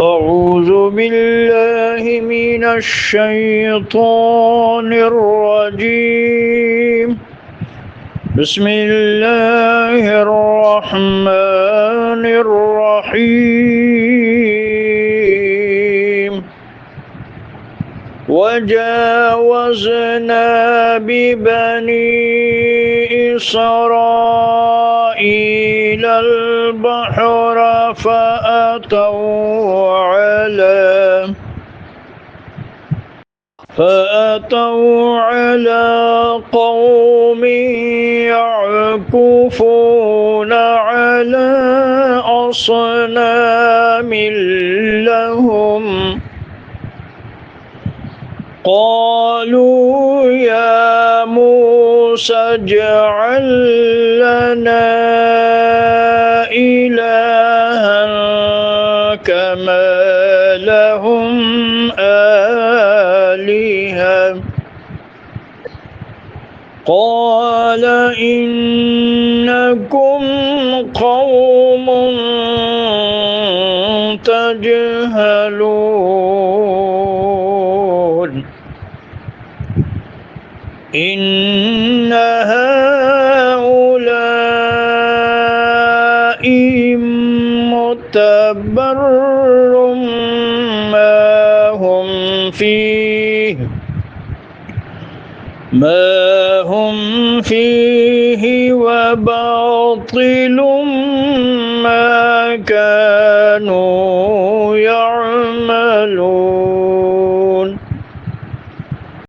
أعوذ بالله من الشيطان الرجيم. بسم الله الرحمن الرحيم. وجاوزنا ببني إسرائيل البحر فأتوا على قوم يعكفون على أصنام لهم. قالوا يا موسى اجعل لنا إلها كما لهم آلهة. قال إنكم قوم تجهلون. إن هؤلاء متبر ما هم فيه وباطل ما كانوا